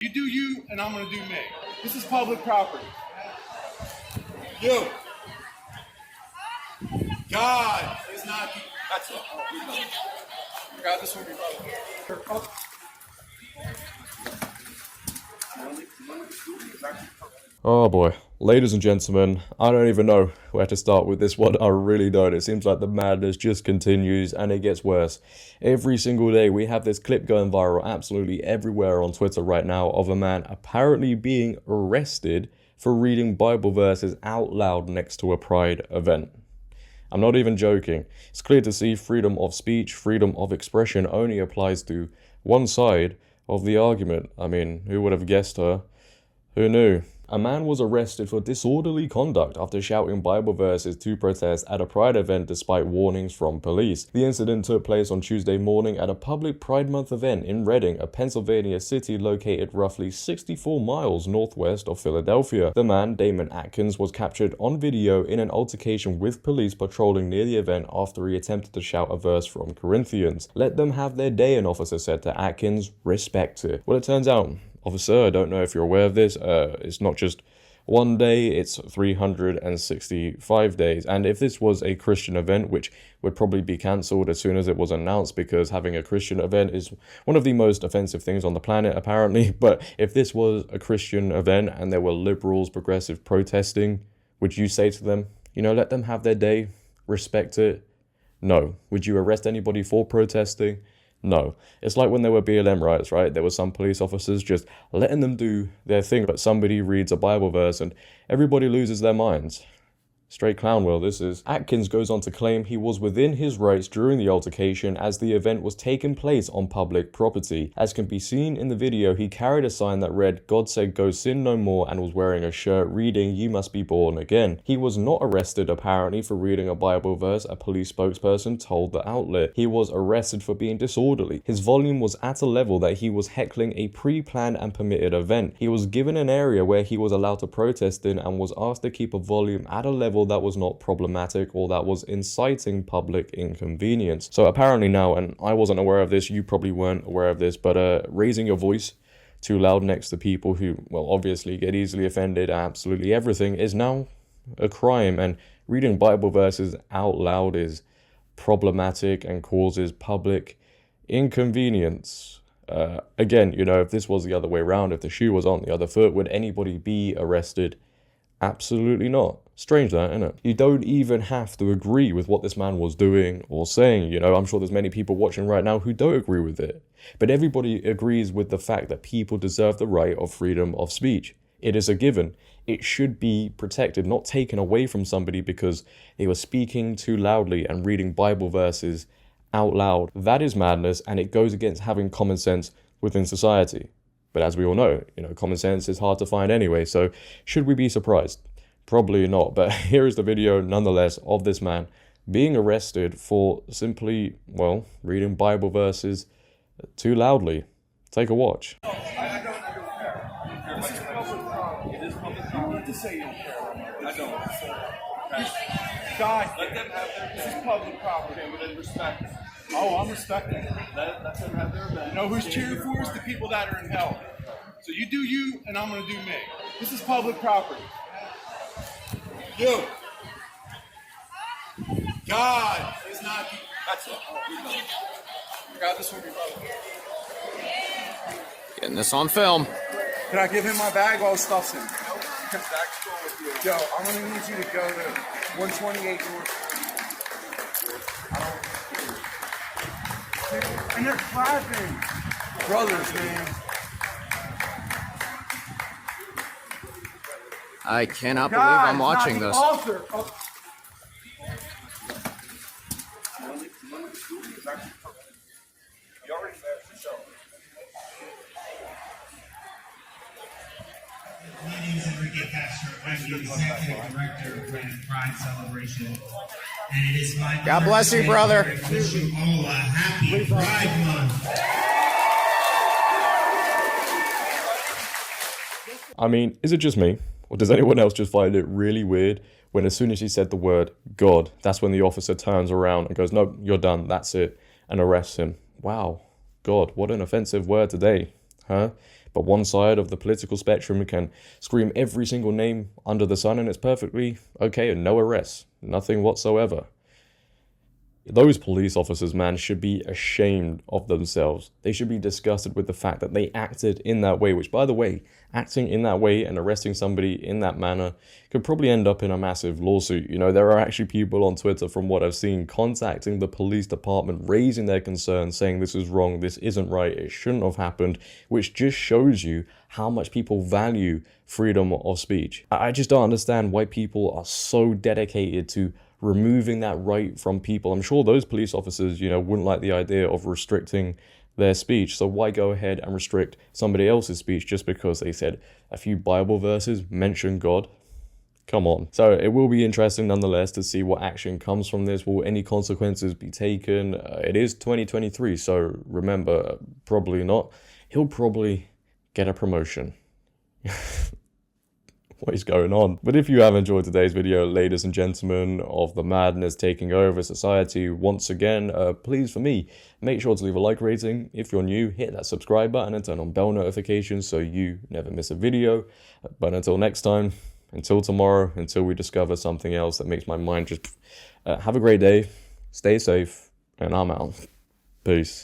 You do you, and I'm gonna do me. This is public property. You. God is not. That's it. God, this will be public. Oh boy, ladies and gentlemen, I don't even know where to start with this one. I really don't. It seems like the madness just continues and it gets worse. Every single day we have this clip going viral absolutely everywhere on Twitter right now of a man apparently being arrested for reading Bible verses out loud next to a pride event. I'm not even joking. It's clear to see freedom of speech, freedom of expression only applies to one side of the argument. I mean, who would have guessed her? Who knew? A man was arrested for disorderly conduct after shouting Bible verses to protest at a Pride event despite warnings from police. The incident took place on Tuesday morning at a public Pride Month event in Reading, a Pennsylvania city located roughly 64 miles northwest of Philadelphia. The man, Damon Atkins, was captured on video in an altercation with police patrolling near the event after he attempted to shout a verse from Corinthians. "Let them have their day," an officer said to Atkins. "Respect it." Well, it turns out, officer, I don't know if you're aware of this, it's not just one day, it's 365 days. And if this was a Christian event, which would probably be cancelled as soon as it was announced, because having a Christian event is one of the most offensive things on the planet, apparently. But if this was a Christian event and there were liberals, progressive protesting, would you say to them, let them have their day, respect it? No. Would you arrest anybody for protesting? No. It's like when there were BLM riots, right? There were some police officers just letting them do their thing, but somebody reads a Bible verse and everybody loses their minds. Straight clown world, this is. Atkins goes on to claim he was within his rights during the altercation as the event was taking place on public property. As can be seen in the video, he carried a sign that read, "God said go sin no more," and was wearing a shirt reading, "You must be born again." He was not arrested apparently for reading a Bible verse, a police spokesperson told the outlet. He was arrested for being disorderly. His volume was at a level that he was heckling a pre-planned and permitted event. He was given an area where he was allowed to protest in and was asked to keep a volume at a level that was not problematic or that was inciting public inconvenience. So apparently now, and I wasn't aware of this, you probably weren't aware of this, but raising your voice too loud next to people who, well, obviously get easily offended at absolutely everything is now a crime, and reading Bible verses out loud is problematic and causes public inconvenience. Again, if this was the other way around, if the shoe was on the other foot, would anybody be arrested? Absolutely not. Strange that, isn't it? You don't even have to agree with what this man was doing or saying. I'm sure there's many people watching right now who don't agree with it. But everybody agrees with the fact that people deserve the right of freedom of speech. It is a given. It should be protected, not taken away from somebody because they were speaking too loudly and reading Bible verses out loud. That is madness, and it goes against having common sense within society. But as we all know, common sense is hard to find anyway, so should we be surprised? Probably not, but here is the video nonetheless of this man being arrested for simply, reading Bible verses too loudly. Take a watch. I don't care. This is public property. It is public property. You need to say you don't care. I don't. Guys, let them have their. This is public property. Okay, then respect it. Oh, I'm respecting it. Let them have their event. You know who's cheering for us? The people that are in hell. So you do you, and I'm going to do me. This is public property. You. God is not. That's it. God, this will be public. Getting this on film. Can I give him my bag while stuff's him? Yo, I'm going to need you to go to 128 North. And they're clapping. Brothers, man. I cannot believe I'm watching this. Altar. Greetings, Enrique Castro. I'm the Executive Director of Grand Pride Celebration. And it is my God bless you, brother. To wish you all a happy Pride Month. I mean, is it just me? Or does anyone else just find it really weird when as soon as he said the word God, that's when the officer turns around and goes, "No, you're done, that's it," and arrests him? Wow, God, what an offensive word today, huh? But one side of the political spectrum can scream every single name under the sun and it's perfectly okay and no arrests, nothing whatsoever. Those police officers, man, should be ashamed of themselves. They should be disgusted with the fact that they acted in that way, which, by the way, acting in that way and arresting somebody in that manner could probably end up in a massive lawsuit. You know, there are actually people on Twitter, from what I've seen, contacting the police department, raising their concerns, saying this is wrong, this isn't right, it shouldn't have happened, which just shows you how much people value freedom of speech. I just don't understand why people are so dedicated to removing that right from people. I'm sure those police officers, you know, wouldn't like the idea of restricting their speech. So why go ahead and restrict somebody else's speech just because they said a few Bible verses, mention God? Come on. So it will be interesting nonetheless to see what action comes from this. Will any consequences be taken? It is 2023, so remember, probably not. He'll probably get a promotion. What is going on? But if you have enjoyed today's video, ladies and gentlemen of the madness taking over society once again, please, for me, make sure to leave a like rating. If you're new, hit that subscribe button and turn on bell notifications so you never miss a video. But until next time, until tomorrow, until we discover something else that makes my mind just... have a great day, stay safe, and I'm out. Peace.